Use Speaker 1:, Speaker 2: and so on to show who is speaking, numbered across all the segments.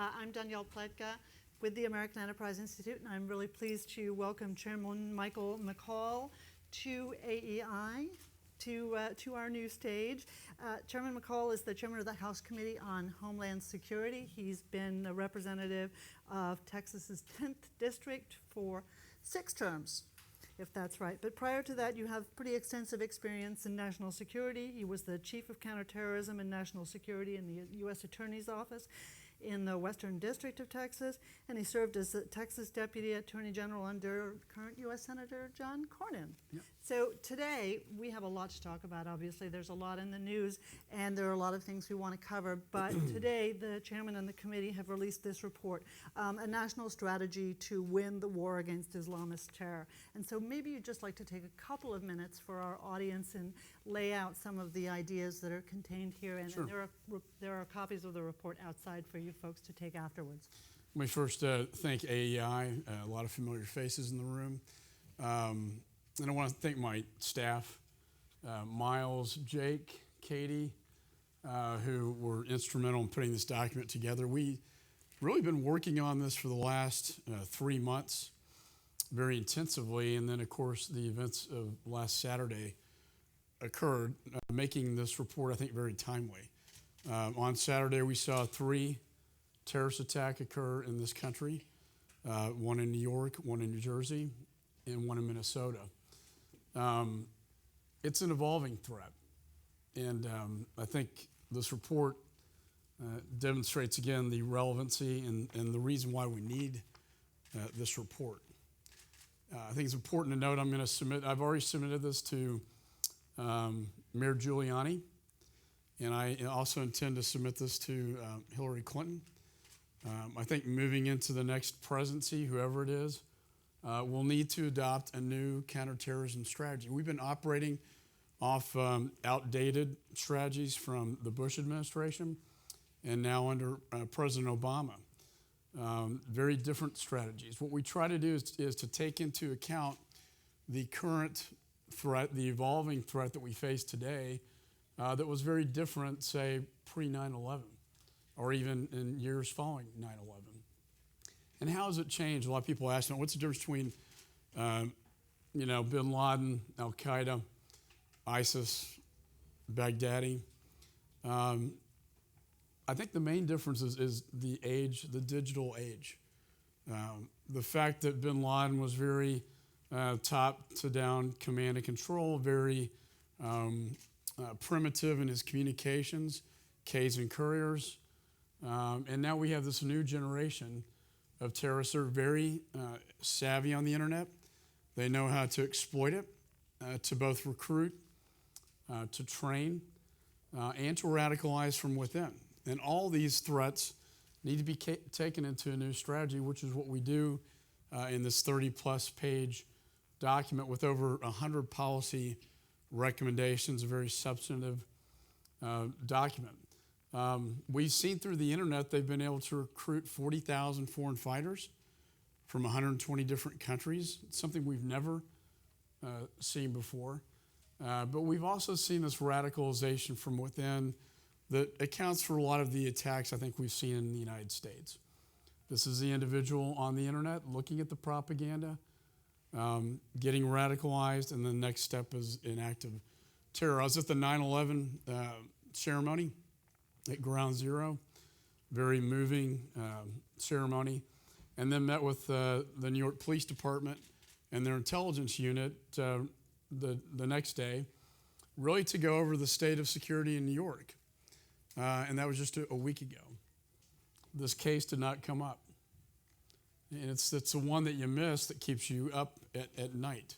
Speaker 1: I'm Danielle Pletka with the American Enterprise Institute, and I'm really pleased to welcome Chairman Michael McCaul to AEI, to our new stage. Chairman McCaul is the chairman of the House Committee on Homeland Security. He's been a representative of Texas's 10th district for 6 terms, if that's right. But prior to that, you have pretty extensive experience in national security. He was the chief of counterterrorism and national security in the U.S. Attorney's Office in the Western District of Texas, and he served as the Texas Deputy Attorney General under current U.S. Senator John Cornyn.
Speaker 2: Yep.
Speaker 1: So today, we have a lot to talk about, obviously. There's a lot in the news, and there are a lot of things we want to cover, but today, the chairman and the committee have released this report, a national strategy to win the war against Islamist terror. And so maybe you'd just like to take a couple of minutes for our audience and lay out some of the ideas that are contained here, and,
Speaker 2: Sure.
Speaker 1: and there are copies of the report outside for you folks to take afterwards.
Speaker 2: Let me first thank AEI, a lot of familiar faces in the room. And I want to thank my staff, Miles, Jake, Katie, who were instrumental in putting this document together. We've really been working on this for the last 3 months very intensively, and then, of course, the events of last Saturday occurred, making this report, I think, very timely. On Saturday, we saw 3 terrorist attacks occur in this country, one in New York, one in New Jersey, and one in Minnesota. It's an evolving threat, and I think this report demonstrates again the relevancy and the reason why we need this report. I think it's important to note I've already submitted this to Mayor Giuliani, and I also intend to submit this to Hillary Clinton. I think moving into the next presidency, whoever it is, we'll need to adopt a new counterterrorism strategy. We've been operating off outdated strategies from the Bush administration and now under President Obama. Very different strategies. What we try to do is to take into account the current threat, the evolving threat that we face today that was very different, say, pre-9/11. Or even in years following 9/11. And how has it changed? A lot of people ask, what's the difference between, bin Laden, Al Qaeda, ISIS, Baghdadi? I think the main difference is the age, the digital age. The fact that bin Laden was very top to down command and control, very primitive in his communications, Ks and couriers. And now we have this new generation of terrorists that are very savvy on the internet. They know how to exploit it, to both recruit, to train, and to radicalize from within. And all these threats need to be taken into a new strategy, which is what we do in this 30-plus page document with over 100 policy recommendations, a very substantive document. We've seen through the internet they've been able to recruit 40,000 foreign fighters from 120 different countries, something we've never seen before. But we've also seen this radicalization from within that accounts for a lot of the attacks I think we've seen in the United States. This is the individual on the internet looking at the propaganda, getting radicalized, and the next step is an act of terror. I was at the 9/11 ceremony at Ground Zero, very moving ceremony, and then met with the New York Police Department and their intelligence unit the next day, really to go over the state of security in New York. And that was just a week ago. This case did not come up. And it's the one that you miss that keeps you up at night.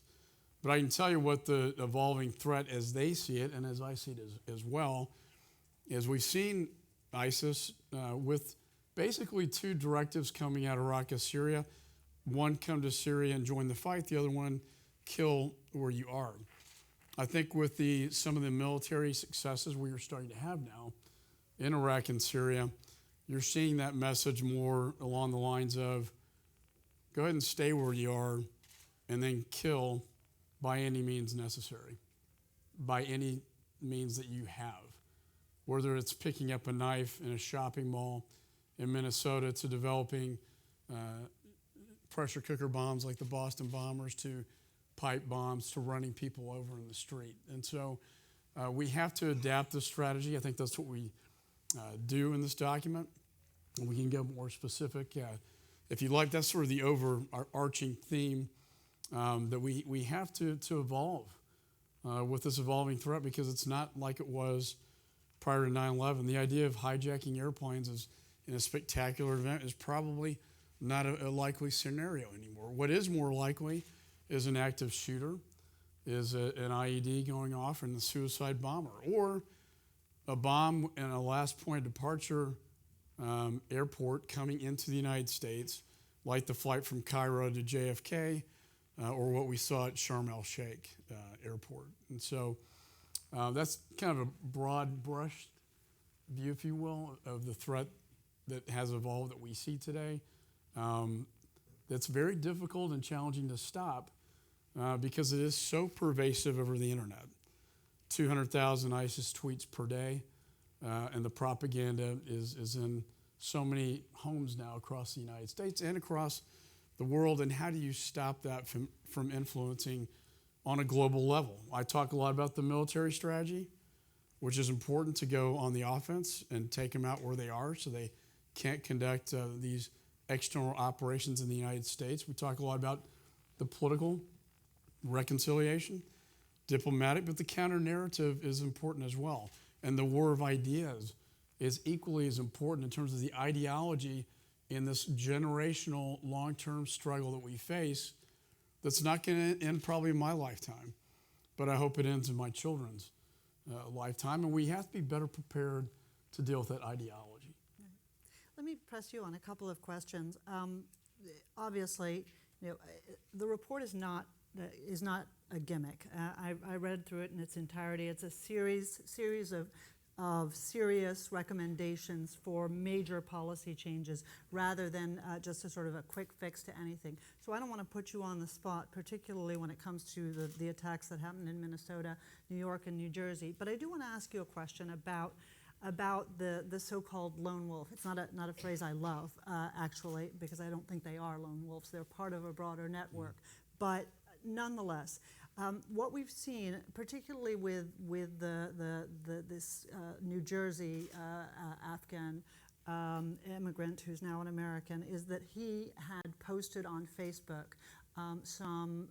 Speaker 2: But I can tell you what the evolving threat as they see it, and as I see it as well, is we've seen ISIS with basically 2 directives coming out of Iraq and Syria. One, come to Syria and join the fight. The other one, kill where you are. I think with some of the military successes we are starting to have now in Iraq and Syria, you're seeing that message more along the lines of go ahead and stay where you are and then kill by any means necessary, by any means that you have. Whether it's picking up a knife in a shopping mall in Minnesota to developing pressure cooker bombs like the Boston bombers to pipe bombs to running people over in the street. And so we have to adapt this strategy. I think that's what we do in this document. And we can get more specific. If you like, that's sort of the overarching theme that we have to evolve with this evolving threat, because it's not like it was prior to 9/11. The idea of hijacking airplanes in a spectacular event is probably not a likely scenario anymore. What is more likely is an active shooter, is an IED going off and a suicide bomber, or a bomb in a last point of departure airport coming into the United States, like the flight from Cairo to JFK, or what we saw at Sharm el-Sheikh airport. And so that's kind of a broad brush view, if you will, of the threat that has evolved that we see today. That's very difficult and challenging to stop because it is so pervasive over the internet. 200,000 ISIS tweets per day, and the propaganda is in so many homes now across the United States and across the world. And how do you stop that from influencing on a global level? I talk a lot about the military strategy, which is important to go on the offense and take them out where they are so they can't conduct these external operations in the United States. We talk a lot about the political reconciliation, diplomatic, but the counter-narrative is important as well. And the war of ideas is equally as important in terms of the ideology in this generational long-term struggle that we face that's not going to end probably in my lifetime, but I hope it ends in my children's lifetime. And we have to be better prepared to deal with that ideology.
Speaker 1: Let me press you on a couple of questions. Obviously, the report is not a gimmick. I read through it in its entirety. It's a series of serious recommendations for major policy changes rather than just a sort of a quick fix to anything. So I don't want to put you on the spot, particularly when it comes to the attacks that happened in Minnesota, New York, and New Jersey. But I do want to ask you a question about the so-called lone wolf. It's not a phrase I love, actually, because I don't think they are lone wolves. They're part of a broader network. But nonetheless, what we've seen, particularly with this New Jersey Afghan immigrant who's now an American, is that he had posted on Facebook some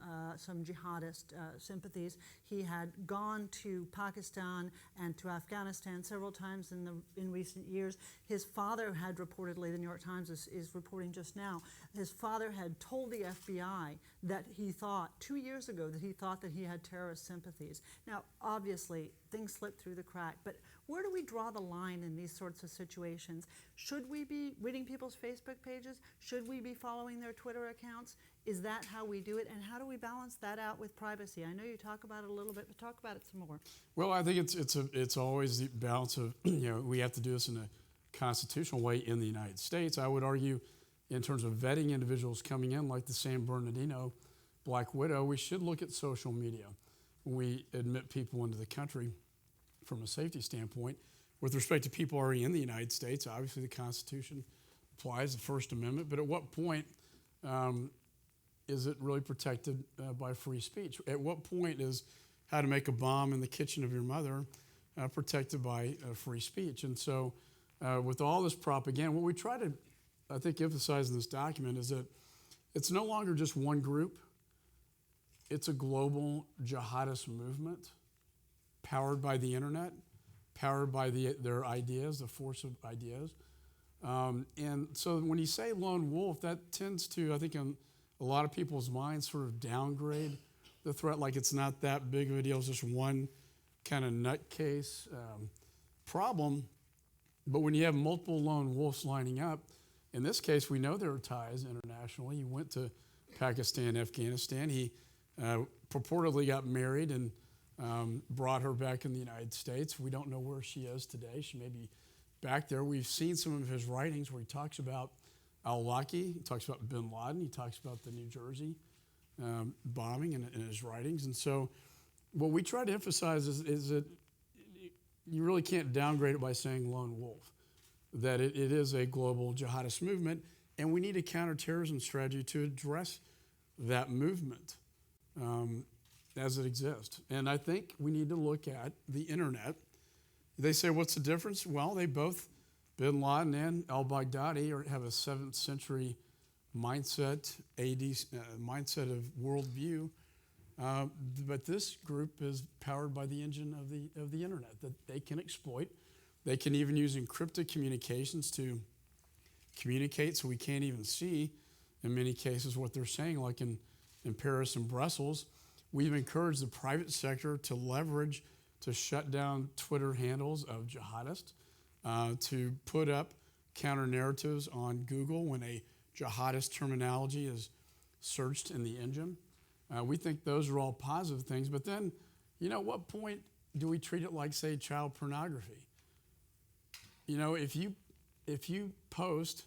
Speaker 1: jihadist sympathies. He had gone to Pakistan and to Afghanistan several times in recent years. His father had reportedly, the New York Times is reporting just now, his father had told the FBI that he thought, 2 years ago, that he had terrorist sympathies. Now, obviously, things slip through the crack, but where do we draw the line in these sorts of situations? Should we be reading people's Facebook pages? Should we be following their Twitter accounts? Is that how we do it? And how do we balance that out with privacy? I know you talk about it a little bit, but talk about it some more.
Speaker 2: Well, I think it's always the balance of, we have to do this in a constitutional way in the United States. I would argue in terms of vetting individuals coming in, like the San Bernardino Black Widow, we should look at social media when we admit people into the country from a safety standpoint. With respect to people already in the United States, obviously the Constitution applies, the First Amendment, but at what point is it really protected by free speech? At what point is how to make a bomb in the kitchen of your mother protected by free speech? And so with all this propaganda, what we try to, I think, emphasize in this document is that it's no longer just one group. It's a global jihadist movement powered by the internet, powered by their ideas, the force of ideas. And so when you say lone wolf, that tends to, I think, in a lot of people's minds sort of downgrade the threat, like it's not that big of a deal. It's just one kind of nutcase problem. But when you have multiple lone wolves lining up, in this case, we know there are ties internationally. He went to Pakistan, Afghanistan. He purportedly got married and brought her back in the United States. We don't know where she is today. She may be back there. We've seen some of his writings where he talks about al-Awlaki, he talks about bin Laden, he talks about the New Jersey bombing in his writings. And so what we try to emphasize is that you really can't downgrade it by saying lone wolf. that it is a global jihadist movement, and we need a counterterrorism strategy to address that movement as it exists. And I think we need to look at the internet. They say, what's the difference? Well, they both, bin Laden and al-Baghdadi, have a 7th century mindset, mindset of worldview. But this group is powered by the engine of the internet that they can exploit. They can even use encrypted communications to communicate, so we can't even see, in many cases, what they're saying, like in Paris and Brussels. We've encouraged the private sector to leverage, to shut down Twitter handles of jihadists, to put up counter narratives on Google when a jihadist terminology is searched in the engine. We think those are all positive things, but then, at what point do we treat it like, say, child pornography? If you post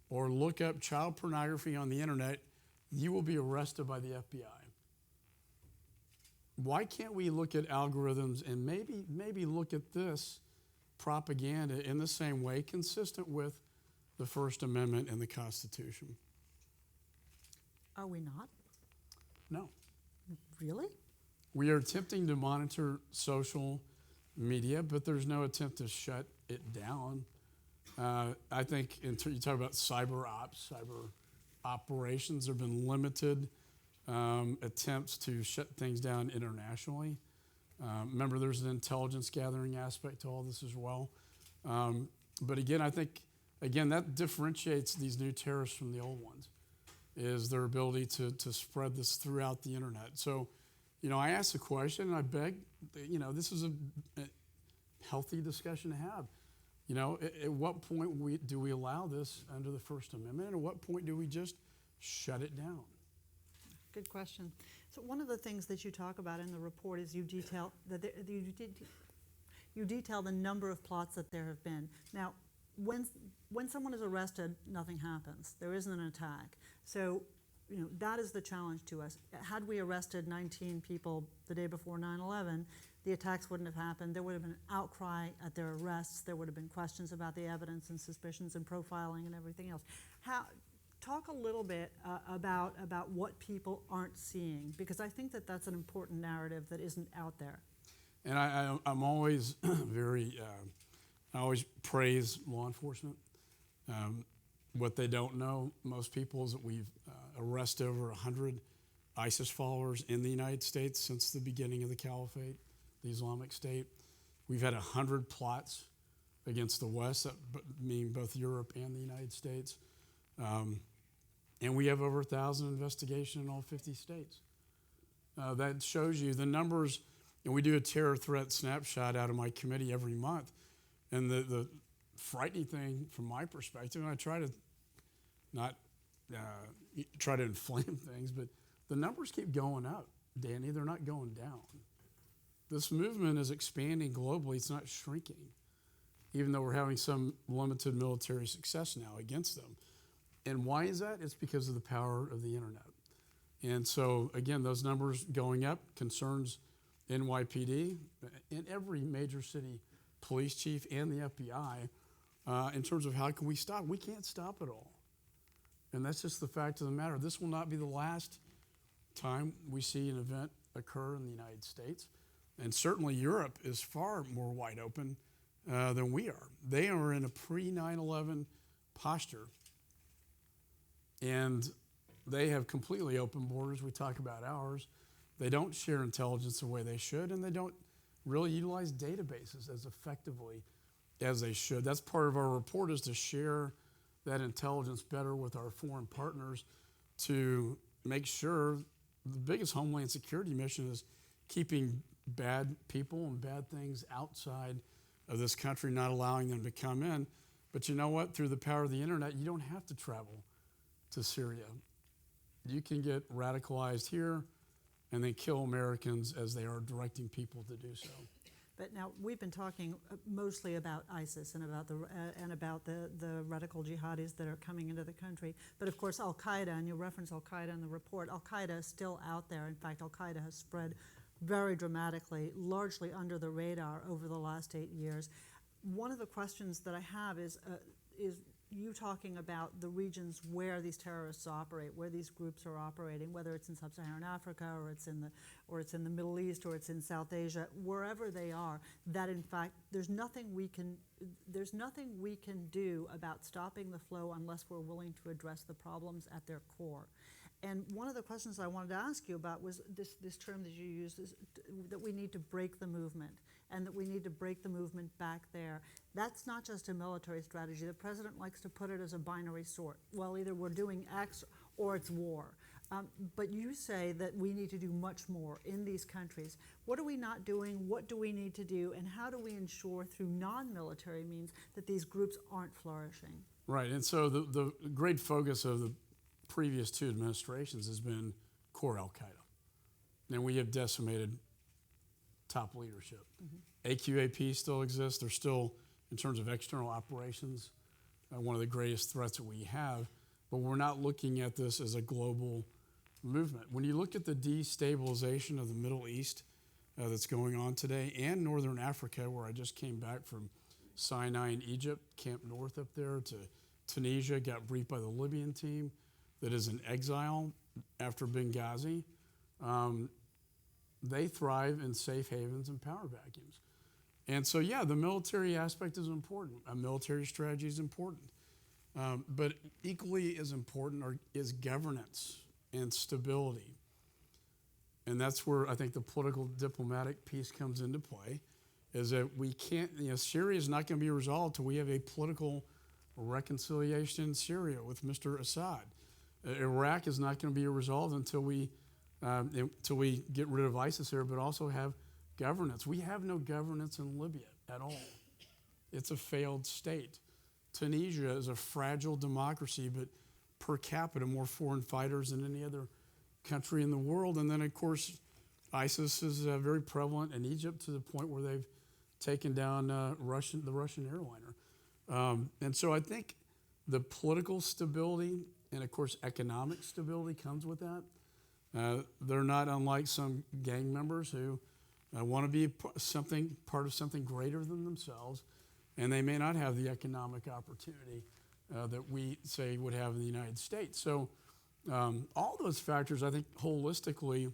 Speaker 2: or look up child pornography on the internet, you will be arrested by the FBI. Why can't we look at algorithms and maybe look at this propaganda in the same way, consistent with the First Amendment and the Constitution?
Speaker 1: Are we not?
Speaker 2: No.
Speaker 1: Really?
Speaker 2: We are attempting to monitor social media, but there's no attempt to shut it down. I think you talk about cyber ops, cyber operations. There have been limited attempts to shut things down internationally. Remember, there's an intelligence gathering aspect to all this as well. But again, I think, that differentiates these new terrorists from the old ones, is their ability to spread this throughout the internet. So, I asked the question, and I beg, this is a healthy discussion to have. At what point do we allow this under the First Amendment, and at what point do we just shut it down?
Speaker 1: Good question. So one of the things that you talk about in the report is you detail you detail the number of plots that there have been. Now, when someone is arrested, nothing happens. There isn't an attack. So, that is the challenge to us. Had we arrested 19 people the day before 9/11, the attacks wouldn't have happened. There would have been an outcry at their arrests. There would have been questions about the evidence and suspicions and profiling and everything else. Talk a little bit about what people aren't seeing, because I think that that's an important narrative that isn't out there.
Speaker 2: And I'm always I always praise law enforcement. What they don't know, most people, is that we've arrested over 100 ISIS followers in the United States since the beginning of the caliphate, the Islamic State. We've had 100 plots against the West, meaning both Europe and the United States. And we have over 1,000 investigations in all 50 states. That shows you the numbers, and we do a terror threat snapshot out of my committee every month. And the frightening thing from my perspective, and I try to not try to inflame things, but the numbers keep going up, Danny. They're not going down. This movement is expanding globally. It's not shrinking, even though we're having some limited military success now against them. And why is that? It's because of the power of the internet. And so, again, those numbers going up concerns NYPD and every major city police chief and the FBI in terms of how can we stop. We can't stop it all. And that's just the fact of the matter. This will not be the last time we see an event occur in the United States. And certainly Europe is far more wide open than we are. They are in a pre-9/11 posture. And they have completely open borders. We talk about ours. They don't share intelligence the way they should, and they don't really utilize databases as effectively as they should. That's part of our report, is to share that intelligence better with our foreign partners to make sure the biggest Homeland Security mission is keeping bad people and bad things outside of this country, not allowing them to come in. But you know what? Through the power of the internet, you don't have to travel to Syria. You can get radicalized here and then kill Americans as they are directing people to do so.
Speaker 1: But now we've been talking mostly about ISIS and about the radical jihadis that are coming into the country. But of course, Al-Qaeda, and you reference Al-Qaeda in the report, Al-Qaeda is still out there. In fact, Al-Qaeda has spread very dramatically, largely under the radar over the last 8 years. one of the questions that I have is you talking about the regions where these terrorists operate, where these groups are operating, whether it's in sub-Saharan Africa or it's in the Middle East or it's in South Asia, wherever they are, that in fact there's nothing we can do about stopping the flow unless we're willing to address the problems at their core. And one of the questions I wanted to ask you about was this term that you used, that we need to break the movement, and that we need to break the movement back there. That's not just a military strategy. The president likes to put it as a binary sort. Well, either we're doing X or it's war. But you say that we need to do much more in these countries. What are we not doing? What do we need to do? And how do we ensure through non-military means that these groups aren't flourishing?
Speaker 2: Right, and so the great focus of the previous two administrations has been core Al-Qaeda. And we have decimated top leadership. AQAP still exists. They're still, in terms of external operations, one of the greatest threats that we have, but we're not looking at this as a global movement. When you look at the destabilization of the Middle East that's going on today, and Northern Africa, where I just came back from Sinai in Egypt, Camp North up there, to Tunisia, got briefed by the Libyan team that is in exile after Benghazi. They thrive in safe havens and power vacuums. And so, yeah, the military aspect is important. A military strategy is important. But equally as important is governance and stability. And that's where I think the political diplomatic piece comes into play, is that we can't, Syria is not going to be resolved till we have a political reconciliation in Syria with Mr. Assad. Iraq is not going to be resolved until we get rid of ISIS here, but also have governance. We have no governance in Libya at all. It's a failed state. Tunisia is a fragile democracy, but per capita more foreign fighters than any other country in the world. And then, of course, ISIS is very prevalent in Egypt to the point where they've taken down the Russian airliner. And so I think the political stability and, of course, economic stability comes with that. They're not unlike some gang members who want to be part of something greater than themselves, and they may not have the economic opportunity that we say would have in the United States. So all those factors, I think, holistically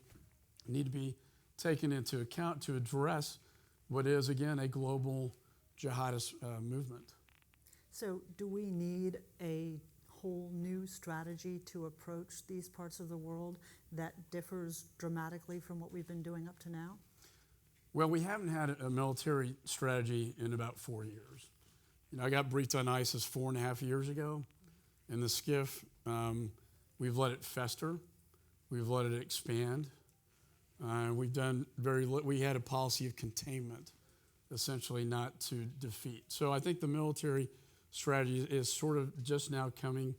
Speaker 2: need to be taken into account to address what is, again, a global jihadist movement.
Speaker 1: So do we need a whole new strategy to approach these parts of the world that differs dramatically from what we've been doing up to now?
Speaker 2: Well, we haven't had a military strategy in about 4 years. I got briefed on ISIS 4.5 years ago in the skiff. We've let it fester. We've let it expand. We've done we had a policy of containment, essentially not to defeat. So I think the military strategy is sort of just now coming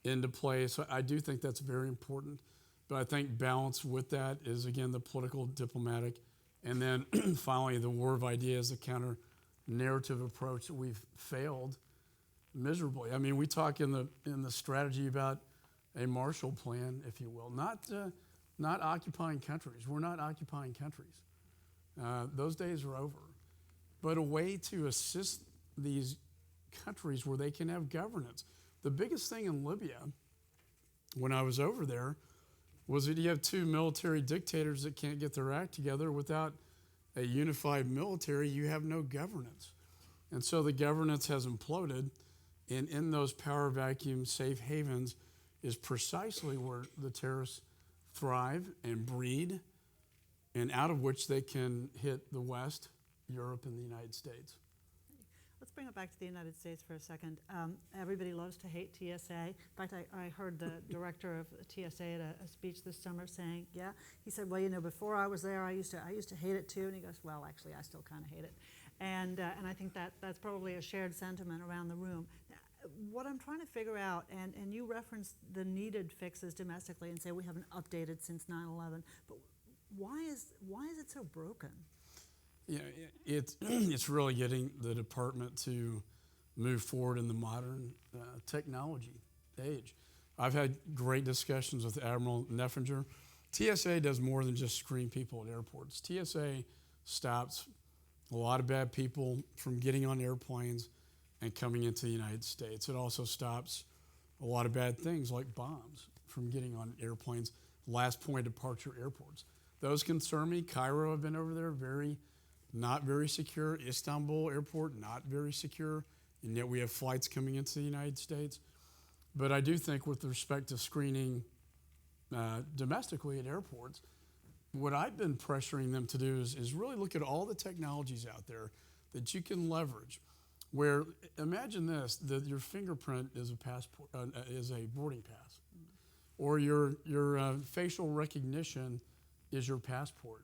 Speaker 2: into play. So I do think that's very important. But I think balance with that is, again, the political, diplomatic, and then finally the war of ideas, the counter-narrative approach that we've failed miserably. I mean, we talk in the strategy about a Marshall Plan, if you will, not occupying countries. We're not occupying countries. Those days are over. But a way to assist these countries where they can have governance. The biggest thing in Libya, when I was over there, was that you have two military dictators that can't get their act together. Without a unified military, you have no governance. And so the governance has imploded, and in those power vacuum safe havens is precisely where the terrorists thrive and breed, and out of which they can hit the West, Europe, and the United States.
Speaker 1: Let's bring it back to the United States for a second. Everybody loves to hate TSA. In fact, I heard the director of TSA at a speech this summer saying, yeah, he said, well, before I was there, I used to hate it too. And he goes, well, actually, I still kind of hate it. And I think that's probably a shared sentiment around the room. What I'm trying to figure out, and you referenced the needed fixes domestically and say we haven't updated since 9/11, but why is it so broken?
Speaker 2: Yeah, it's really getting the department to move forward in the modern technology age. I've had great discussions with Admiral Neffinger. TSA does more than just screen people at airports. TSA stops a lot of bad people from getting on airplanes and coming into the United States. It also stops a lot of bad things like bombs from getting on airplanes, last point departure airports. Those concern me. Cairo, I've been over there, not very secure. Istanbul airport, not very secure. And yet we have flights coming into the United States. But I do think with respect to screening domestically at airports, what I've been pressuring them to do is really look at all the technologies out there that you can leverage. Where imagine this: that your fingerprint is a passport, is a boarding pass, or your facial recognition is your passport.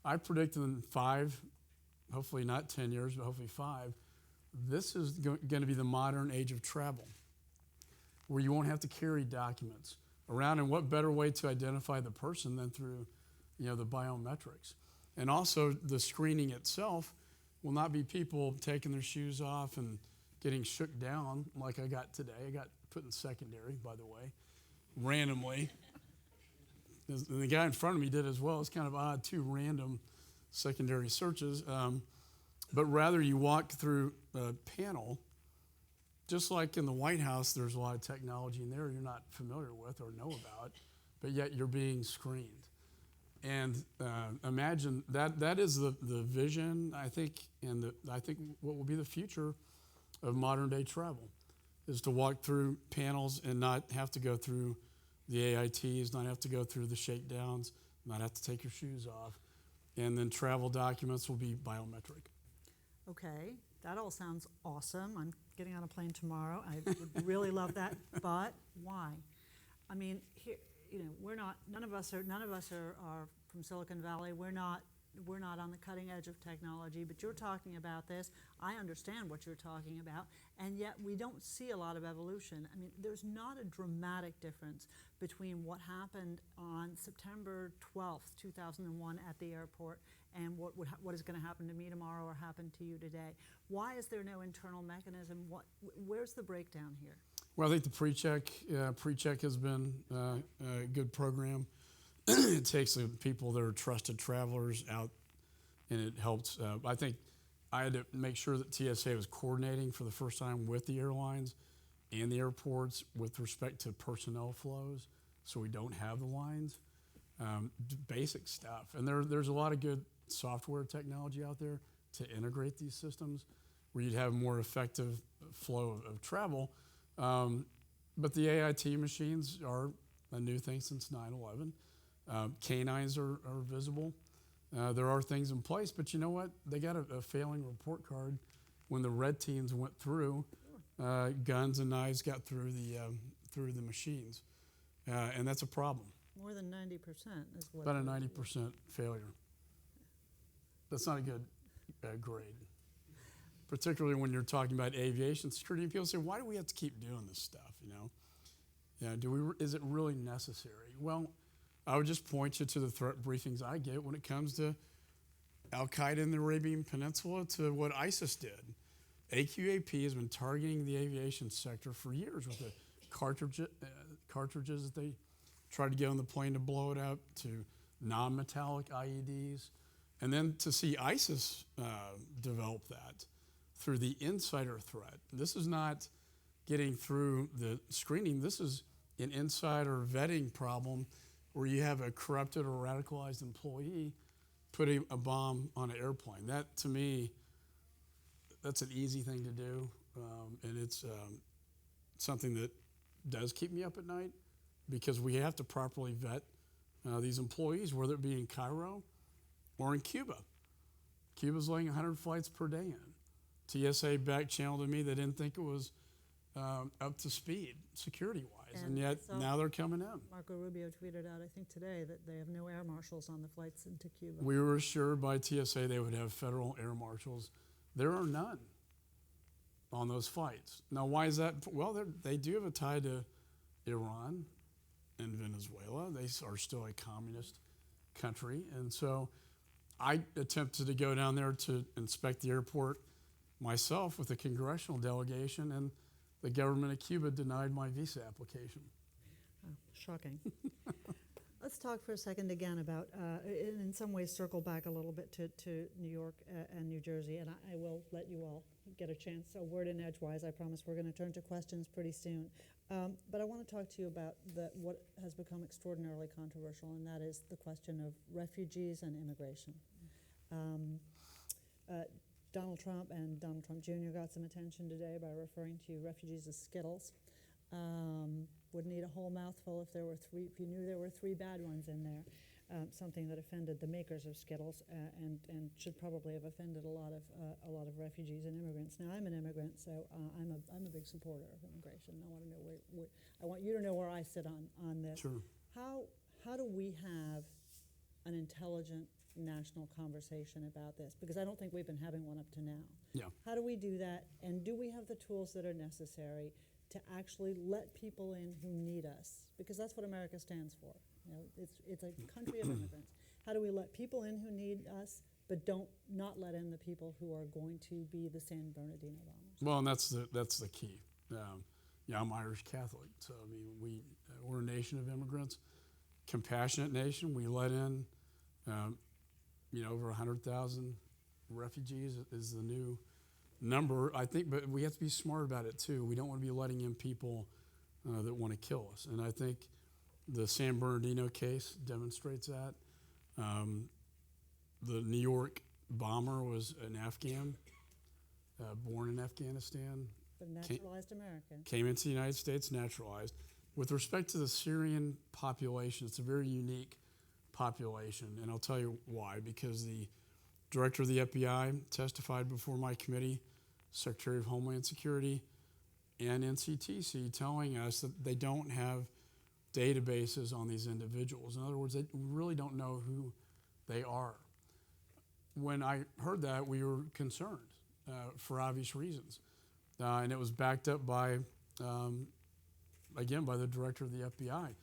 Speaker 2: I predict in 5, hopefully not 10 years, but hopefully 5, this is going to be the modern age of travel, where you won't have to carry documents around. And what better way to identify the person than through, the biometrics? And also the screening itself will not be people taking their shoes off and getting shook down like I got today. I got put in secondary, by the way, randomly. And the guy in front of me did as well. It's kind of odd, 2 random secondary searches. But rather you walk through a panel, just like in the White House, there's a lot of technology in there you're not familiar with or know about, but yet you're being screened. And imagine that is the vision, I think, and I think what will be the future of modern day travel, is to walk through panels and not have to go through the AITs, not have to go through the shakedowns, not have to take your shoes off, and then travel documents will be biometric.
Speaker 1: Okay, that all sounds awesome. I'm getting on a plane tomorrow. I would really love that, but why? I mean, here, we're not. None of us are from Silicon Valley. We're not on the cutting edge of technology. But you're talking about this. I understand what you're talking about, and yet we don't see a lot of evolution. I mean, there's not a dramatic difference between what happened on September 12th, 2001 at the airport and what is going to happen to me tomorrow or happen to you today. Why is there no internal mechanism? Where's the breakdown here?
Speaker 2: Well, I think the pre-check has been a good program. It takes the people that are trusted travelers out, and it helps. I think I had to make sure that TSA was coordinating for the first time with the airlines and the airports with respect to personnel flows, so we don't have the lines. Basic stuff. And there's a lot of good software technology out there to integrate these systems where you'd have more effective flow of travel. But the AIT machines are a new thing since 9/11. Canines are visible. There are things in place, but you know what? They got a failing report card when the red teams went through. Guns and knives got through the machines, and that's a problem.
Speaker 1: More than 90% is what.
Speaker 2: About a 90% failure. That's not a good grade, particularly when you're talking about aviation security. And people say, "Why do we have to keep doing this stuff?" Is it really necessary? Well, I would just point you to the threat briefings I get when it comes to Al Qaeda in the Arabian Peninsula to what ISIS did. AQAP has been targeting the aviation sector for years with the cartridges that they tried to get on the plane to blow it up, to non-metallic IEDs, and then to see ISIS develop that through the insider threat. This is not getting through the screening. This is an insider vetting problem where you have a corrupted or radicalized employee putting a bomb on an airplane. That, to me, that's an easy thing to do, and it's something that does keep me up at night because we have to properly vet these employees, whether it be in Cairo or in Cuba. Cuba's laying 100 flights per day in. TSA back-channeled to me they didn't think it was up to speed security-wise, and yet now they're coming in.
Speaker 1: Marco Rubio tweeted out, I think today, that they have no air marshals on the flights into Cuba.
Speaker 2: We were assured by TSA they would have federal air marshals. There are none on those flights. Now, why is that? Well, they do have a tie to Iran and Venezuela. They are still a communist country, and so I attempted to go down there to inspect the airport myself with a congressional delegation, and the government of Cuba denied my visa application.
Speaker 1: Oh, shocking. Let's talk for a second again about, in some ways, circle back a little bit to New York and New Jersey, and I will let you all get a chance, a word in edgewise. I promise we're going to turn to questions pretty soon. But I want to talk to you about what has become extraordinarily controversial, and that is the question of refugees and immigration. Donald Trump and Donald Trump Jr. got some attention today by referring to refugees as Skittles. Wouldn't eat a whole mouthful if you knew there were three bad ones in there. Something that offended the makers of Skittles and should probably have offended a lot of refugees and immigrants. Now I'm an immigrant, so I'm a big supporter of immigration. I want to know I want you to know where I sit on this.
Speaker 2: Sure.
Speaker 1: How do we have an intelligent national conversation about this? Because I don't think we've been having one up to now.
Speaker 2: Yeah.
Speaker 1: How do we do that? And do we have the tools that are necessary to actually let people in who need us? Because that's what America stands for. You know, it's a country of immigrants. How do we let people in who need us, but not let in the people who are going to be the San Bernardino bombers?
Speaker 2: Well, and that's the key. Yeah, I'm Irish Catholic, so I mean we're a nation of immigrants, compassionate nation. We let in, over 100,000 refugees is the new number, I think, but we have to be smart about it too. We don't want to be letting in people that want to kill us, and I think the San Bernardino case demonstrates that. The New York bomber was an Afghan, born in Afghanistan.
Speaker 1: But naturalized American.
Speaker 2: Came into the United States, naturalized. With respect to the Syrian population, it's a very unique population, and I'll tell you why. Because the director of the FBI testified before my committee, Secretary of Homeland Security, and NCTC, telling us that they don't have databases on these individuals. In other words, we really don't know who they are. When I heard that, we were concerned for obvious reasons. And it was backed up by, again, by the director of the FBI.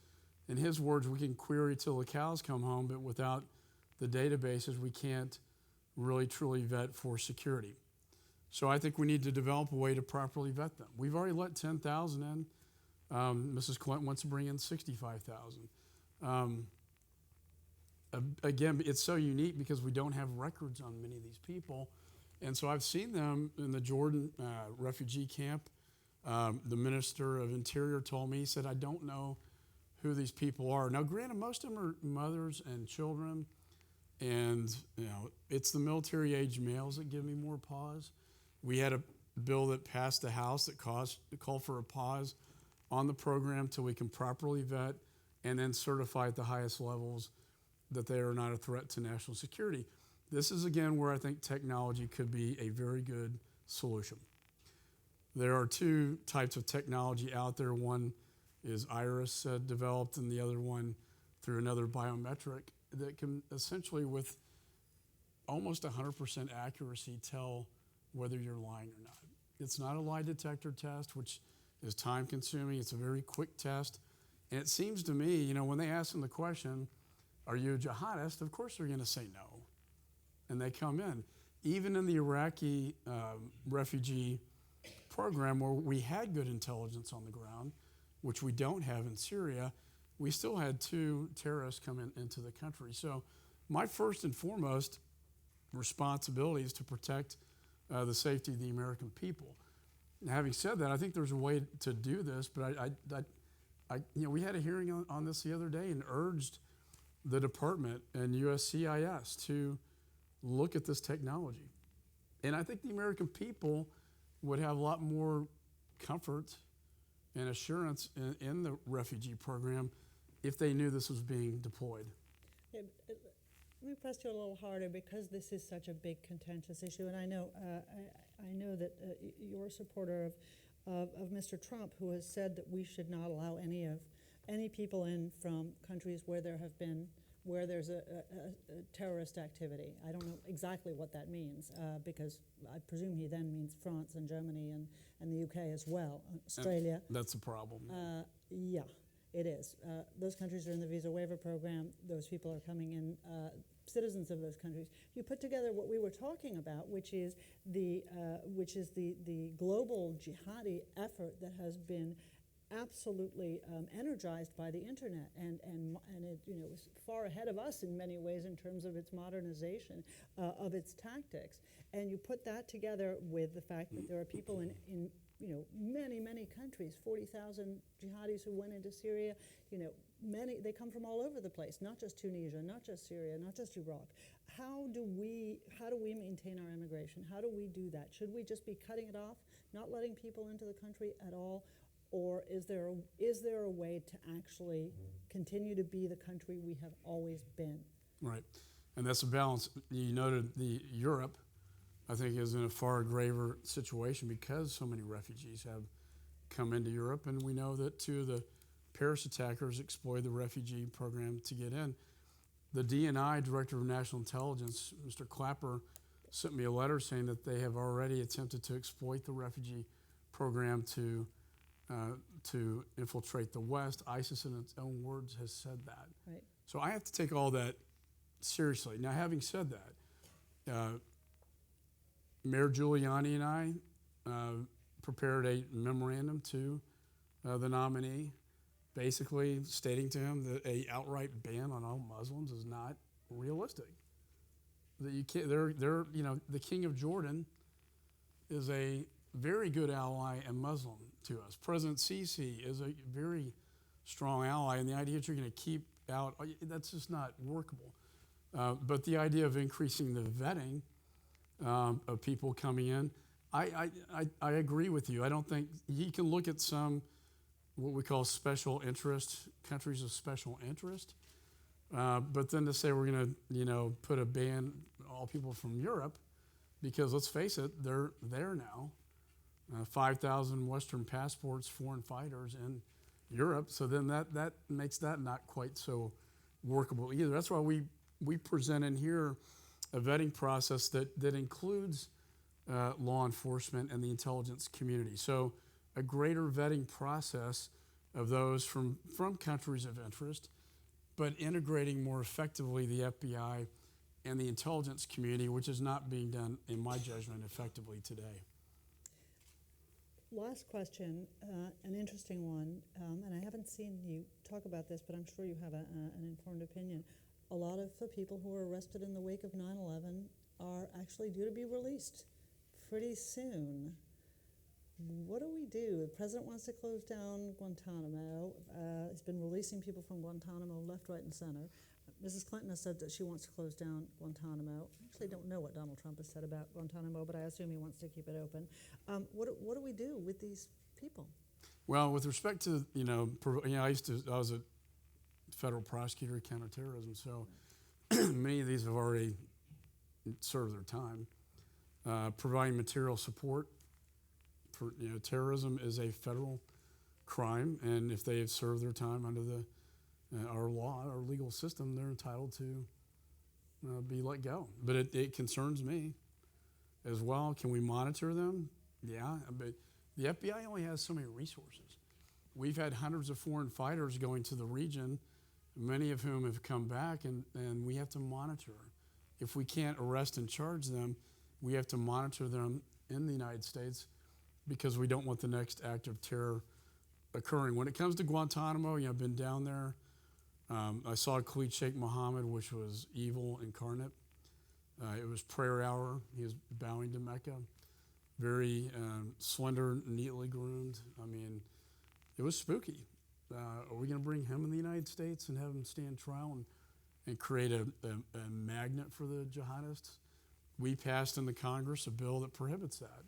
Speaker 2: In his words, we can query till the cows come home, but without the databases, we can't really truly vet for security. So I think we need to develop a way to properly vet them. We've already let 10,000 in. Mrs. Clinton wants to bring in 65,000. Again, it's so unique because we don't have records on many of these people. And so I've seen them in the Jordan refugee camp. The Minister of Interior told me, he said, I don't know who these people are. Now, granted, most of them are mothers and children, and it's the military-age males that give me more pause. We had a bill that passed the House that called for a pause on the program till we can properly vet and then certify at the highest levels that they are not a threat to national security. This is, again, where I think technology could be a very good solution. There are two types of technology out there. One is iris developed, and the other one through another biometric that can essentially, with almost 100% accuracy, tell whether you're lying or not. It's not a lie detector test, which is time consuming. It's a very quick test. And it seems to me, when they ask them the question, are you a jihadist? Of course they're going to say no. And they come in. Even in the Iraqi refugee program, where we had good intelligence on the ground, which we don't have in Syria, we still had 2 terrorists come into the country. So my first and foremost responsibility is to protect the safety of the American people. Now, having said that, I think there's a way to do this, but we had a hearing on this the other day and urged the department and USCIS to look at this technology. And I think the American people would have a lot more comfort and assurance in the refugee program if they knew this was being deployed.
Speaker 1: Yeah, let me press you a little harder because this is such a big contentious issue, and I know that you're a supporter of Mr. Trump, who has said that we should not allow any people in from countries where there's a terrorist activity. I don't know exactly what that means because I presume he then means France and Germany and the UK as well, Australia.
Speaker 2: And that's a problem.
Speaker 1: Yeah, it is. Those countries are in the visa waiver program. Those people are coming in, citizens of those countries. You put together what we were talking about, which is the global jihadi effort that has been
Speaker 3: absolutely energized by the internet, and it, was far ahead of us in many ways in terms of its modernization of its tactics. And you put that together with the fact that there are people in many countries, 40,000 jihadis who went into Syria. They come from all over the place, not just Tunisia, not just Syria, not just Iraq. How do we maintain our immigration? How do we do that? Should we just be cutting it off, not letting people into the country at all? Or is there a way to actually continue to be the country we have always been?
Speaker 2: Right, and that's a balance. You noted Europe, I think, is in a far graver situation because so many refugees have come into Europe, and we know that two of the Paris attackers exploited the refugee program to get in. The DNI, Director of National Intelligence, Mr. Clapper, sent me a letter saying that they have already attempted to exploit the refugee program to infiltrate the West. ISIS, in its own words, has said that.
Speaker 3: Right.
Speaker 2: So I have to take all that seriously. Now, having said that, Mayor Giuliani and I prepared a memorandum to the nominee, basically stating to him that an outright ban on all Muslims is not realistic. That you can't. The King of Jordan is a very good ally and Muslim to us. President Sisi is a very strong ally, and the idea that you're going to keep out, that's just not workable. But the idea of increasing the vetting of people coming in, I agree with you. I don't think you can look at some what we call special interest, countries of special interest, but then to say we're going to put a ban on all people from Europe, because let's face it, they're there now. 5,000 Western passports, foreign fighters in Europe, so then that makes that not quite so workable either. That's why we present in here a vetting process that includes law enforcement and the intelligence community. So a greater vetting process of those from countries of interest, but integrating more effectively the FBI and the intelligence community, which is not being done, in my judgment, effectively today.
Speaker 3: Last question, an interesting one, and I haven't seen you talk about this, but I'm sure you have an informed opinion. A lot of the people who were arrested in the wake of 9/11 are actually due to be released pretty soon. What do we do? The president wants to close down Guantanamo. He's been releasing people from Guantanamo left, right, and center. Mrs. Clinton has said that she wants to close down Guantanamo. I actually don't know what Donald Trump has said about Guantanamo, but I assume he wants to keep it open. What do we do with these people?
Speaker 2: Well, with respect to, I was a federal prosecutor at counterterrorism, so many of these have already served their time. Providing material support for, terrorism is a federal crime, and if they have served their time under our law, our legal system, they're entitled to be let go. But it concerns me as well. Can we monitor them? Yeah, but the FBI only has so many resources. We've had hundreds of foreign fighters going to the region, many of whom have come back, and we have to monitor. If we can't arrest and charge them, we have to monitor them in the United States, because we don't want the next act of terror occurring. When it comes to Guantanamo, I've been down there. I saw Khalid Sheikh Mohammed, which was evil incarnate. It was prayer hour. He was bowing to Mecca. Very slender, neatly groomed. I mean, it was spooky. Are we going to bring him in the United States and have him stand trial and create a magnet for the jihadists? We passed in the Congress a bill that prohibits that.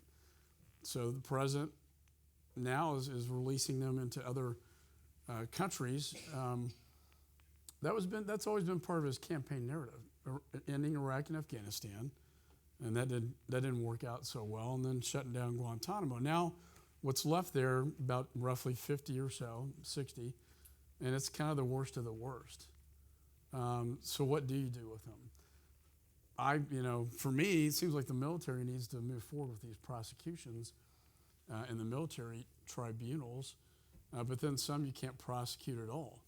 Speaker 2: So the president now is releasing them into other countries. That's always been part of his campaign narrative, ending Iraq and Afghanistan, and that didn't work out so well, and then shutting down Guantanamo. Now, what's left there, about roughly 50 or so, 60, and it's kind of the worst of the worst. So what do you do with them? For me, it seems like the military needs to move forward with these prosecutions in the military tribunals, but then some you can't prosecute at all.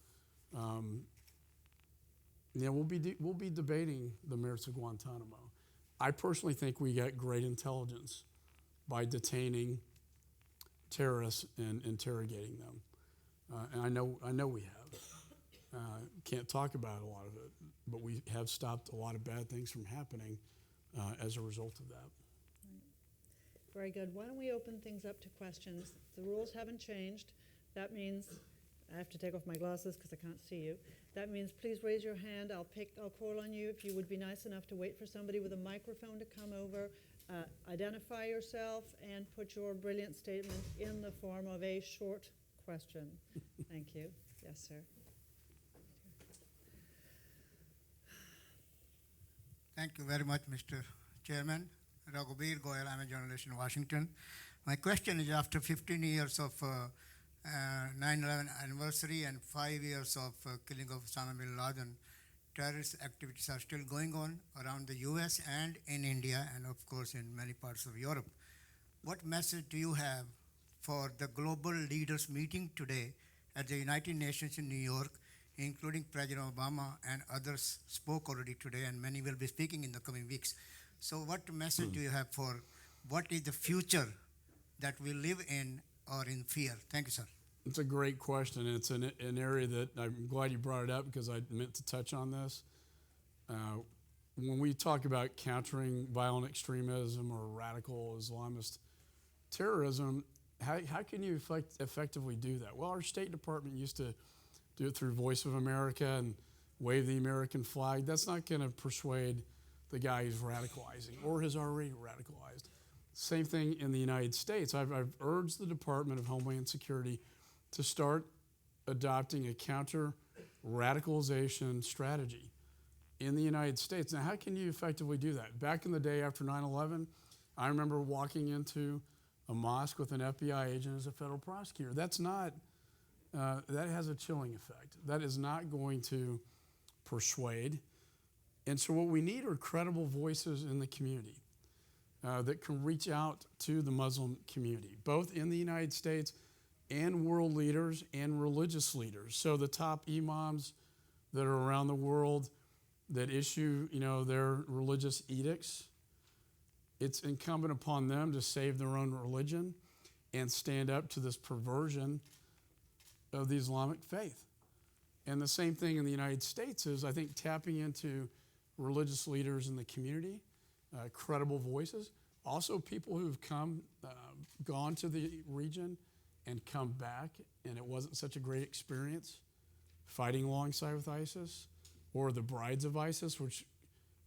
Speaker 2: We'll be debating the merits of Guantanamo. I personally think we got great intelligence by detaining terrorists and interrogating them. and I know we have. Can't talk about a lot of it, but we have stopped a lot of bad things from happening as a result of that.
Speaker 1: Very good. Why don't we open things up to questions? The rules haven't changed. That means, I have to take off my glasses because I can't see you. That means please raise your hand. I'll call on you if you would be nice enough to wait for somebody with a microphone to come over. Identify yourself and put your brilliant statement in the form of a short question. Thank you. Yes, sir.
Speaker 4: Thank you very much, Mr. Chairman. Raghuveer Goyal, I'm a journalist in Washington. My question is, after 15 years of 9/11 anniversary and 5 years of killing of Osama bin Laden, terrorist activities are still going on around the US and in India and of course in many parts of Europe. What message do you have for the global leaders meeting today at the United Nations in New York, including President Obama and others spoke already today, and many will be speaking in the coming weeks. So what message do you have for what is the future that we live in or in fear? Thank you, sir.
Speaker 2: It's a great question. It's an area that I'm glad you brought it up because I meant to touch on this. When we talk about countering violent extremism or radical Islamist terrorism, how can you effectively do that? Well, our State Department used to do it through Voice of America and wave the American flag. That's not going to persuade the guy who's radicalizing or has already radicalized. Same thing in the United States. I've urged the Department of Homeland Security to start adopting a counter-radicalization strategy in the United States. Now, how can you effectively do that? Back in the day after 9/11, I remember walking into a mosque with an FBI agent as a federal prosecutor. That's not, that has a chilling effect. That is not going to persuade. And so what we need are credible voices in the community that can reach out to the Muslim community, both in the United States and world leaders and religious leaders. So the top imams that are around the world that issue, their religious edicts, it's incumbent upon them to save their own religion and stand up to this perversion of the Islamic faith. And the same thing in the United States is, I think, tapping into religious leaders in the community, credible voices, also people who've gone to the region and come back, and it wasn't such a great experience fighting alongside with ISIS, or the brides of ISIS, which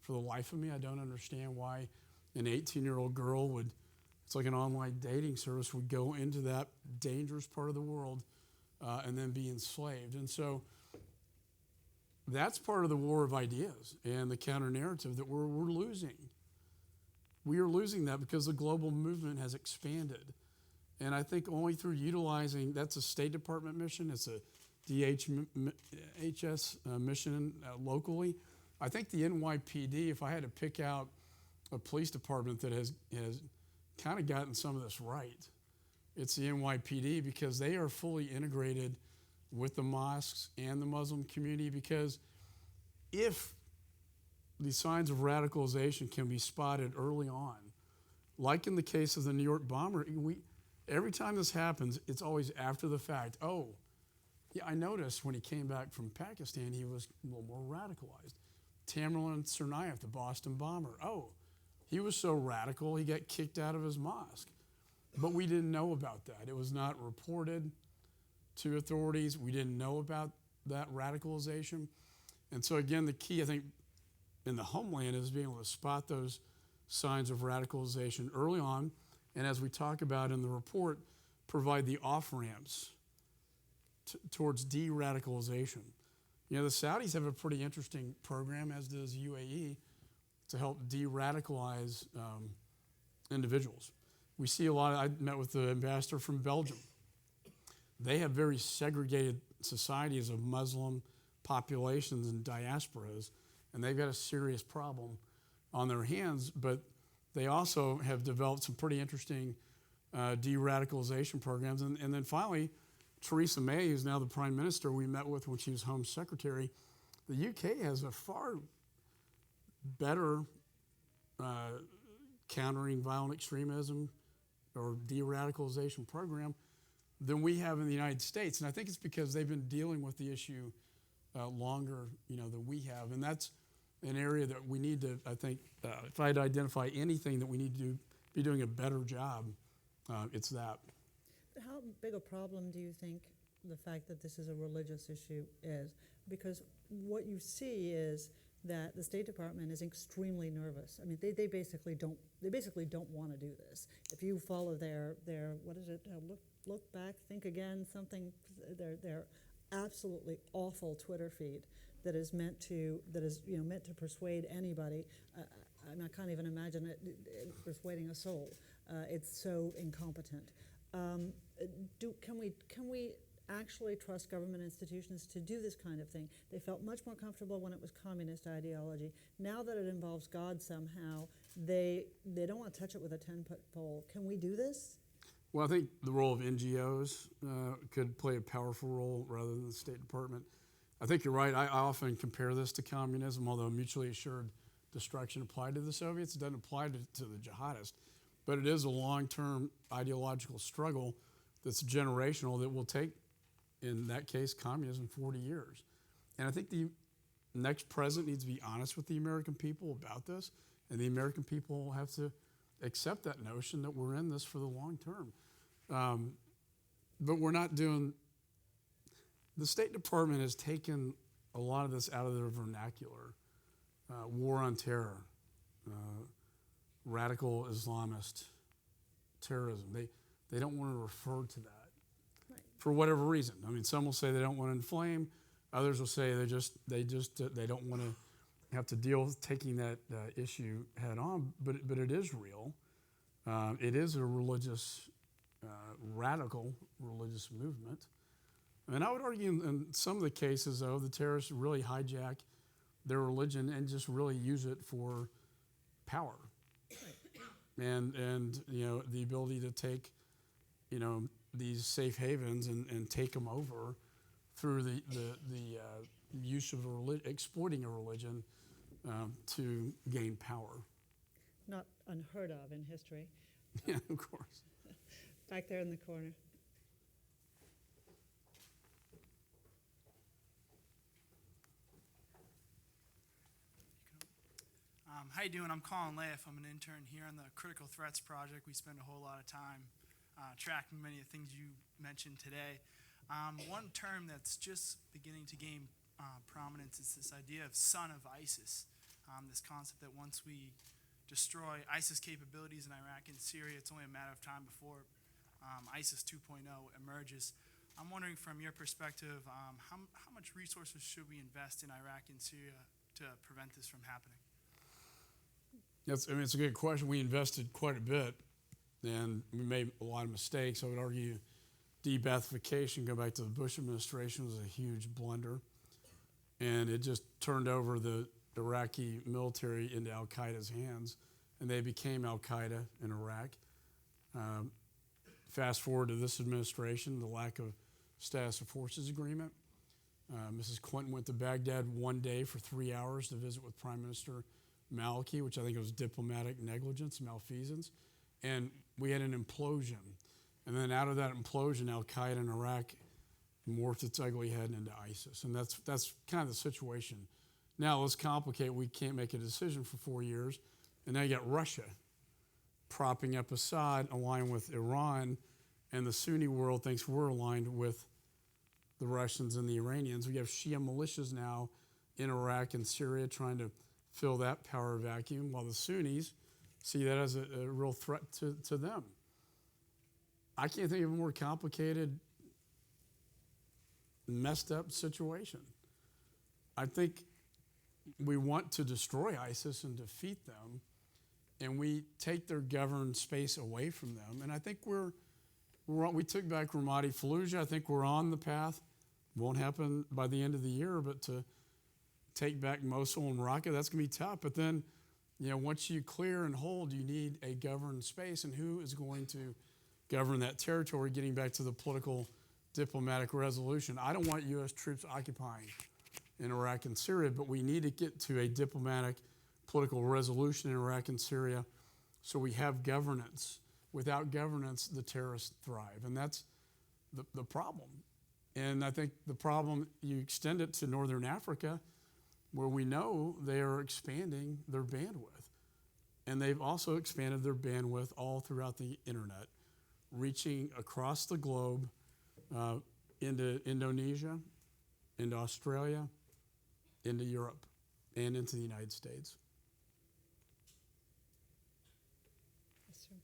Speaker 2: for the life of me, I don't understand why an 18-year-old girl would, it's like an online dating service, would go into that dangerous part of the world and then be enslaved. And so that's part of the war of ideas and the counter-narrative that we're losing. We are losing that because the global movement has expanded. And I think only through utilizing, that's a State Department mission, it's a DHS mission locally. I think the NYPD, if I had to pick out a police department that has kind of gotten some of this right, it's the NYPD, because they are fully integrated with the mosques and the Muslim community. Because if the signs of radicalization can be spotted early on, like in the case of the New York bomber, every time this happens, it's always after the fact. Oh, yeah, I noticed when he came back from Pakistan, he was a little more radicalized. Tamerlan Tsarnaev, the Boston bomber, oh, he was so radical, he got kicked out of his mosque. But we didn't know about that. It was not reported to authorities. We didn't know about that radicalization. And so again, the key, I think, in the Homeland is being able to spot those signs of radicalization early on, and as we talk about in the report, provide the off-ramps towards de-radicalization. The Saudis have a pretty interesting program, as does UAE, to help de-radicalize individuals. We see a lot I met with the ambassador from Belgium. They have very segregated societies of Muslim populations and diasporas, and they've got a serious problem on their hands, but they also have developed some pretty interesting de-radicalization programs. And then finally, Theresa May, who's now the Prime Minister, we met with when she was Home Secretary. The UK has a far better countering violent extremism or de-radicalization program than we have in the United States. And I think it's because they've been dealing with the issue longer, than we have. And that's an area that we need to, I think, if I had to identify anything that we need to be doing a better job, it's that.
Speaker 3: How big a problem do you think the fact that this is a religious issue is? Because what you see is that the State Department is extremely nervous. I mean, they basically don't want to do this. If you follow their what is it? Look back, think again. Something their absolutely awful Twitter feed that is meant to persuade anybody. I can't even imagine it persuading a soul. It's so incompetent. Can we actually trust government institutions to do this kind of thing? They felt much more comfortable when it was communist ideology. Now that it involves God somehow, they don't want to touch it with a 10-foot pole. Can we do this?
Speaker 2: Well, I think the role of NGOs could play a powerful role rather than the State Department. I think you're right. I often compare this to communism, although mutually assured destruction applied to the Soviets. It doesn't apply to the jihadists. But it is a long-term ideological struggle that's generational that will take, in that case, communism 40 years. And I think the next president needs to be honest with the American people about this, and the American people have to accept that notion that we're in this for the long term. But we're not doing, the State Department has taken a lot of this out of their vernacular. War on terror, radical Islamist, terrorism. They don't want to refer to that. Right. For whatever reason. I mean, some will say they don't want to inflame. Others will say they don't want to have to deal with taking that issue head on. But it is real. It is a religious, radical religious movement. And I would argue in some of the cases, though, the terrorists really hijack their religion and just really use it for power. And the ability to take, these safe havens and take them over through the use of exploiting a religion to gain power.
Speaker 3: Not unheard of in history.
Speaker 2: Yeah, of course.
Speaker 3: Back there in the corner.
Speaker 5: How you doing? I'm Colin Laff. I'm an intern here on the Critical Threats Project. We spend a whole lot of time tracking many of the things you mentioned today. One term that's just beginning to gain prominence is this idea of son of ISIS, this concept that once we destroy ISIS capabilities in Iraq and Syria, it's only a matter of time before ISIS 2.0 emerges. I'm wondering from your perspective, how much resources should we invest in Iraq and Syria to prevent this from happening?
Speaker 2: It's a good question. We invested quite a bit, and we made a lot of mistakes. I would argue de-Baathification, go back to the Bush administration, was a huge blunder. And it just turned over the Iraqi military into al-Qaeda's hands, and they became al-Qaeda in Iraq. Fast forward to this administration, the lack of status of forces agreement. Mrs. Clinton went to Baghdad one day for 3 hours to visit with Prime Minister Maliki, which I think was diplomatic negligence, malfeasance, and we had an implosion. And then out of that implosion, al-Qaeda in Iraq morphed its ugly head into ISIS, and that's kind of the situation. Now let's complicate. We can't make a decision for 4 years, and now you got Russia propping up Assad, aligned with Iran, and the Sunni world thinks we're aligned with the Russians and the Iranians. We have Shia militias now in Iraq and Syria trying to fill that power vacuum, while the Sunnis see that as a real threat to them. I can't think of a more complicated, messed up situation. I think we want to destroy ISIS and defeat them, and we take their governed space away from them. And I think we took back Ramadi Fallujah. I think we're on the path. Won't happen by the end of the year, but to take back Mosul and Raqqa, that's going to be tough. But then, once you clear and hold, you need a governed space. And who is going to govern that territory, getting back to the political diplomatic resolution? I don't want U.S. troops occupying in Iraq and Syria, but we need to get to a diplomatic political resolution in Iraq and Syria so we have governance. Without governance, the terrorists thrive. And that's the problem. And I think the problem, you extend it to Northern Africa, where we know they are expanding their bandwidth. And they've also expanded their bandwidth all throughout the internet, reaching across the globe into Indonesia, into Australia, into Europe, and into the United States.
Speaker 3: Yes, sir.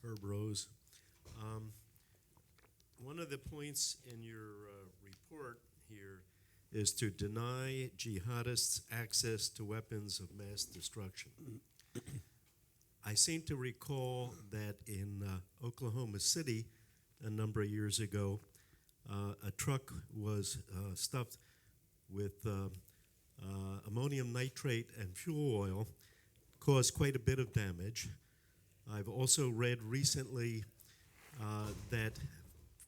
Speaker 6: Herb Rose. One of the points in your report here is to deny jihadists access to weapons of mass destruction. I seem to recall that in Oklahoma City a number of years ago, a truck was stuffed with ammonium nitrate and fuel oil, caused quite a bit of damage. I've also read recently that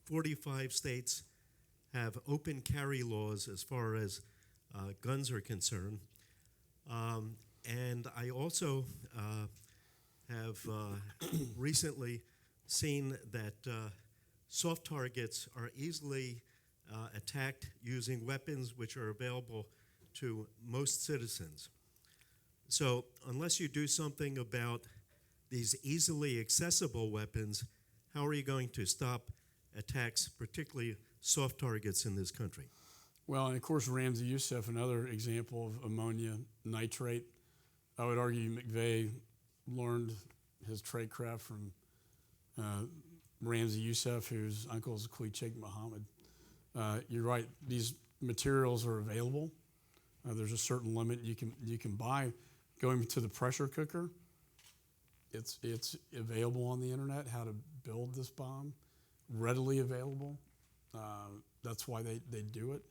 Speaker 6: 45 states have open carry laws as far as guns are concerned. And I also have recently seen that soft targets are easily attacked using weapons which are available to most citizens. So unless you do something about these easily accessible weapons, how are you going to stop attacks, particularly soft targets in this country?
Speaker 2: Well, and of course, Ramzi Youssef, another example of ammonia nitrate. I would argue McVeigh learned his tradecraft from Ramzi Youssef, whose uncle is Quli Sheikh Mohammed. You're right; these materials are available. There's a certain limit you can buy. Going to the pressure cooker, it's available on the internet how to build this bomb, readily available. That's why they do it.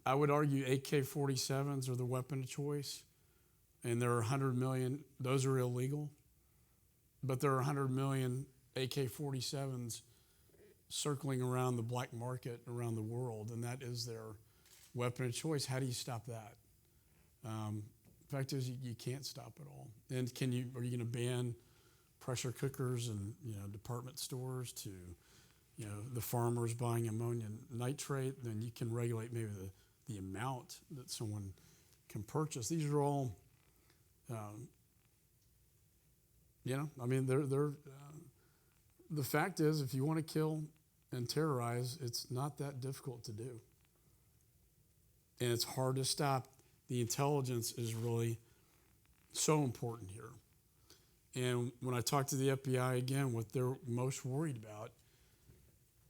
Speaker 2: I would argue AK-47s are the weapon of choice, and there are 100 million. Those are illegal, but there are 100 million AK-47s circling around the black market around the world, and that is their weapon of choice. How do you stop that? The fact is, you can't stop it all. And are you going to ban pressure cookers and department stores to the farmers buying ammonium nitrate? Then you can regulate maybe the amount that someone can purchase. These are all, they're the fact is, if you want to kill and terrorize, it's not that difficult to do. And it's hard to stop. The intelligence is really so important here. And when I talk to the FBI again, what they're most worried about,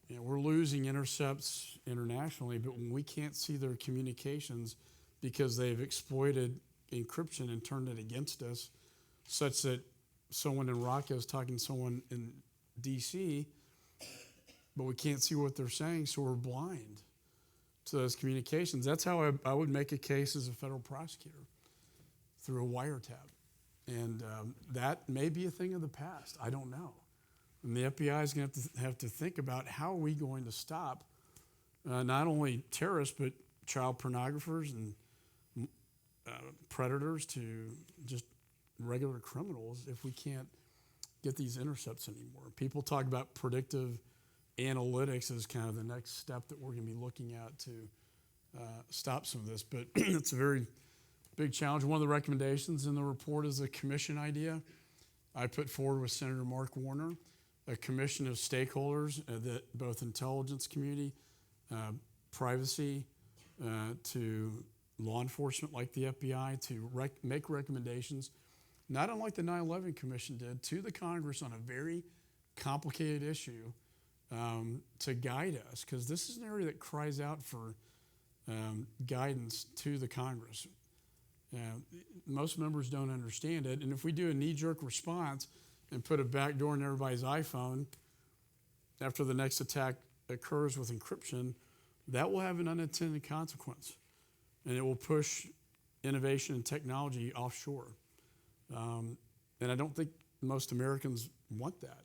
Speaker 2: we're losing intercepts internationally, but when we can't see their communications because they've exploited encryption and turned it against us, such that someone in Raqqa is talking to someone in D.C., but we can't see what they're saying, so we're blind to those communications. That's how I would make a case as a federal prosecutor, through a wiretap. And that may be a thing of the past. I don't know. And the FBI is going to have to think about how are we going to stop not only terrorists, but child pornographers and predators to just regular criminals if we can't get these intercepts anymore. People talk about predictive analytics as kind of the next step that we're going to be looking at to stop some of this. But it's a very big challenge. One of the recommendations in the report is a commission idea I put forward with Senator Mark Warner, a commission of stakeholders, that both intelligence community, privacy, to law enforcement like the FBI, to make recommendations, not unlike the 9/11 Commission did, to the Congress on a very complicated issue, to guide us, because this is an area that cries out for guidance to the Congress. Most members don't understand it, and if we do a knee-jerk response and put a backdoor in everybody's iPhone after the next attack occurs with encryption, that will have an unintended consequence, and it will push innovation and technology offshore. And I don't think most Americans want that.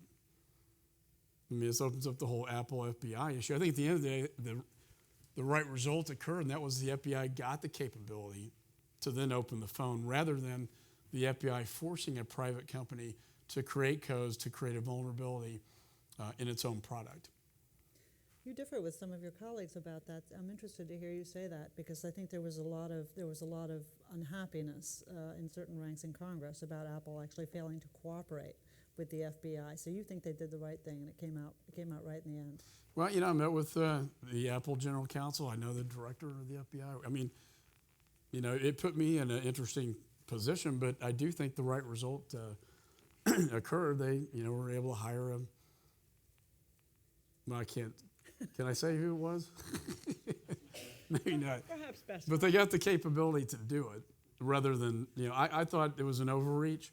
Speaker 2: I mean, this opens up the whole Apple FBI issue. I think at the end of the day, the right result occurred, and that was the FBI got the capability to then open the phone rather than the FBI forcing a private company to create codes to create a vulnerability in its own product.
Speaker 3: You differ with some of your colleagues about that. I'm interested to hear you say that, because I think there was a lot of unhappiness in certain ranks in Congress about Apple actually failing to cooperate with the FBI. So you think they did the right thing, and it came out right in the end.
Speaker 2: Well, I met with the Apple General Counsel. I know the director of the FBI. I mean, it put me in an interesting position, but I do think the right result occurred. They, were able to hire a. Well, I can't. Can I say who it was? Maybe not.
Speaker 3: Perhaps best.
Speaker 2: But they got the capability to do it, rather than I thought it was an overreach,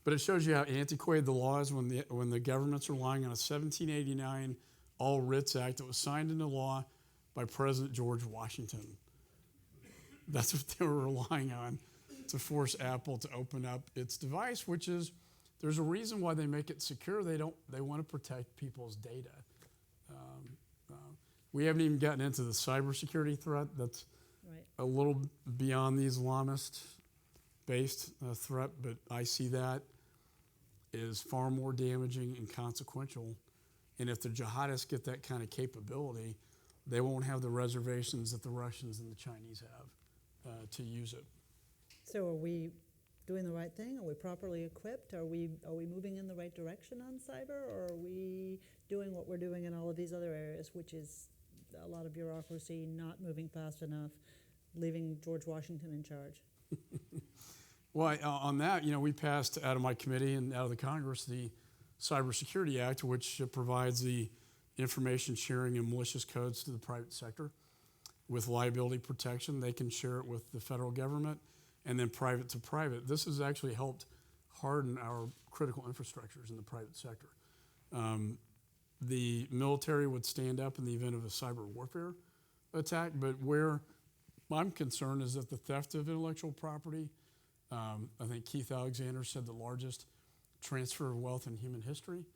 Speaker 2: but it shows you how antiquated the law is when the government's relying on a 1789 All Writs Act that was signed into law by President George Washington. That's what they were relying on to force Apple to open up its device, which is, there's a reason why they make it secure. They want to protect people's data. We haven't even gotten into the cybersecurity threat. That's
Speaker 3: Right.
Speaker 2: a little beyond the Islamist-based threat, but I see that is far more damaging and consequential. And if the jihadists get that kind of capability, they won't have the reservations that the Russians and the Chinese have to use it.
Speaker 3: So are we doing the right thing? Are we properly equipped? Are we moving in the right direction on cyber, or are we doing what we're doing in all of these other areas, which is a lot of bureaucracy, not moving fast enough, leaving George Washington in charge?
Speaker 2: Well, on that, we passed out of my committee and out of the Congress the Cybersecurity Act, which provides the information sharing and malicious codes to the private sector with liability protection. They can share it with the federal government and then private to private. This has actually helped harden our critical infrastructures in the private sector. The military would stand up in the event of a cyber warfare attack, but where I'm concerned is that the theft of intellectual property, I think Keith Alexander said the largest transfer of wealth in human history,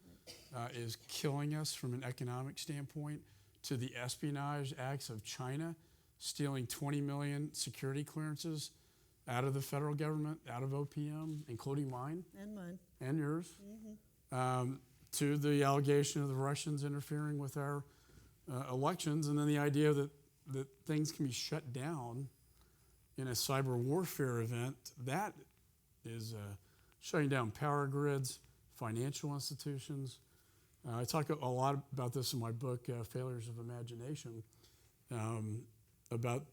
Speaker 2: is killing us from an economic standpoint, to the espionage acts of China, stealing 20 million security clearances out of the federal government, out of OPM, including mine.
Speaker 3: And mine.
Speaker 2: And yours. To the allegation of the Russians interfering with our elections, and then the idea that things can be shut down in a cyber warfare event. That is shutting down power grids, financial institutions. I talk a lot about this in my book, Failures of Imagination, about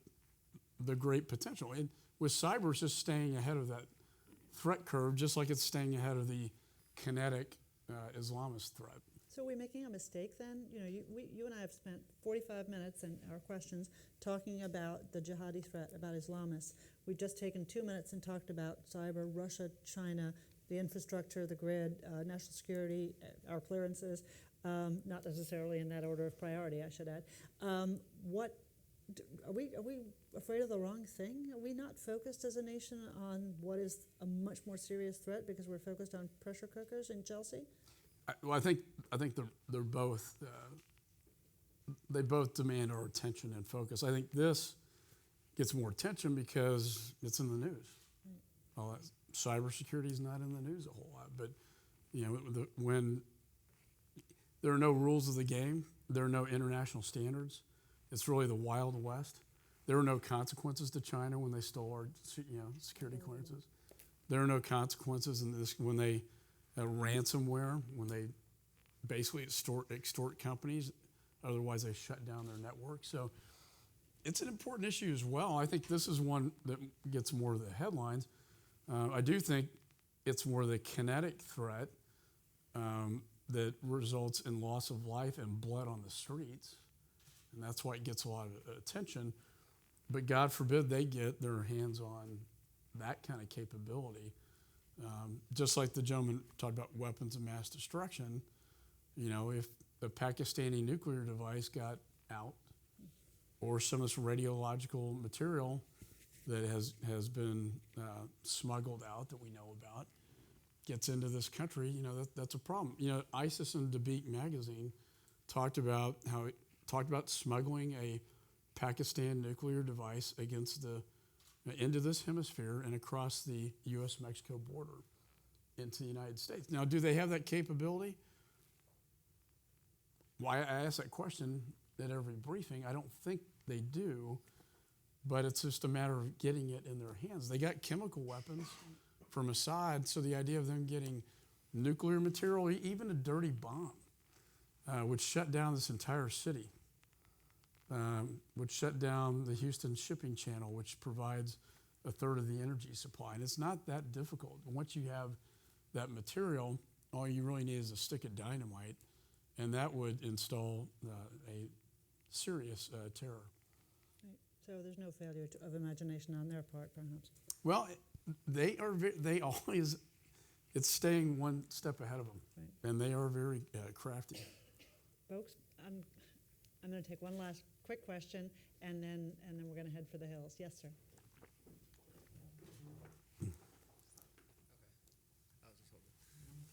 Speaker 2: the great potential. And with cyber, it's just staying ahead of that threat curve, just like it's staying ahead of the kinetic Islamist threat.
Speaker 3: So are we making a mistake then? You and I have spent 45 minutes in our questions talking about the jihadi threat, about Islamists. We've just taken 2 minutes and talked about cyber, Russia, China, the infrastructure, the grid, national security, our clearances, not necessarily in that order of priority, I should add. Are we afraid of the wrong thing? Are we not focused as a nation on what is a much more serious threat because we're focused on pressure cookers in Chelsea?
Speaker 2: I think they're both. They both demand our attention and focus. I think this gets more attention because it's in the news. Well, cybersecurity is not in the news a whole lot, but when there are no rules of the game, there are no international standards. It's really the Wild West. There were no consequences to China when they stole our security clearances. There are no consequences in this when they ransomware, when they basically extort companies. Otherwise, they shut down their network. So it's an important issue as well. I think this is one that gets more of the headlines. I do think it's more the kinetic threat that results in loss of life and blood on the streets. And that's why it gets a lot of attention. But God forbid they get their hands on that kind of capability. Just like the gentleman talked about weapons of mass destruction, if a Pakistani nuclear device got out, or some of this radiological material that has been smuggled out that we know about gets into this country, that's a problem. ISIS in Dabiq magazine talked about smuggling a Pakistan nuclear device against the into this hemisphere and across the U.S.-Mexico border into the United States. Now, do they have that capability? Why I ask that question at every briefing, I don't think they do, but it's just a matter of getting it in their hands. They got chemical weapons from Assad, so the idea of them getting nuclear material, even a dirty bomb, would shut down this entire city, would shut down the Houston shipping channel, which provides a third of the energy supply. And it's not that difficult. Once you have that material, all you really need is a stick of dynamite, and that would install a serious terror.
Speaker 3: Right. So there's no failure of imagination on their part, perhaps.
Speaker 2: Well, they always, it's staying one step ahead of them,
Speaker 3: Right.
Speaker 2: and they are very crafty.
Speaker 3: Folks, I'm going to take one last quick question, and then we're going to head for the hills. Yes, sir.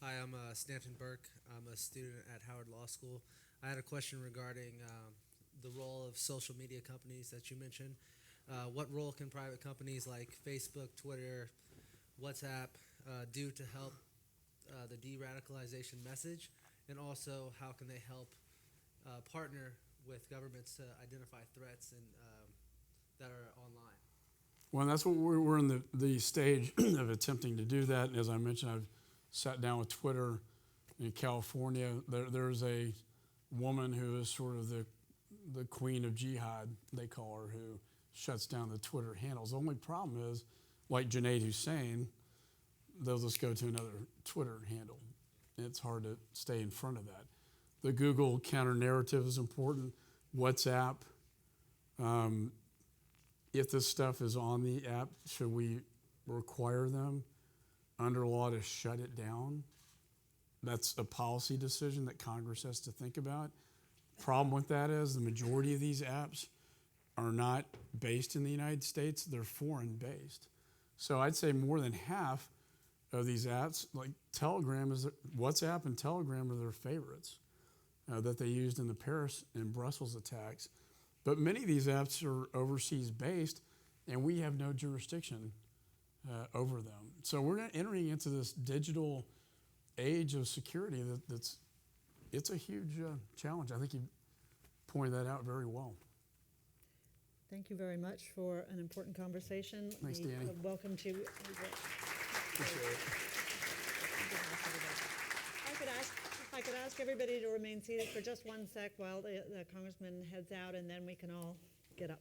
Speaker 7: Hi, I'm Stanton Burke. I'm a student at Howard Law School. I had a question regarding the role of social media companies that you mentioned. What role can private companies like Facebook, Twitter, WhatsApp do to help the de-radicalization message? And also, how can they help partner with governments to identify threats that are online?
Speaker 2: Well, that's what we're in the stage of attempting to do that. And as I mentioned, I've sat down with Twitter in California. There's a woman who is sort of the queen of jihad, they call her, who shuts down the Twitter handles. The only problem is, like Junaid Hussain, they'll just go to another Twitter handle. It's hard to stay in front of that. The Google counter-narrative is important. WhatsApp. If this stuff is on the app, should we require them under law to shut it down? That's a policy decision that Congress has to think about. Problem with that is the majority of these apps are not based in the United States. They're foreign based. So I'd say more than half of these apps, like Telegram, WhatsApp and Telegram are their favorites that they used in the Paris and Brussels attacks. But many of these apps are overseas based, and we have no jurisdiction over them. So we're entering into this digital age of security it's a huge challenge. I think you pointed that out very well.
Speaker 3: Thank you very much for an important conversation.
Speaker 2: Thanks, Danny.
Speaker 3: Welcome to. I could ask everybody to remain seated for just 1 sec while the congressman heads out, and then we can all get up.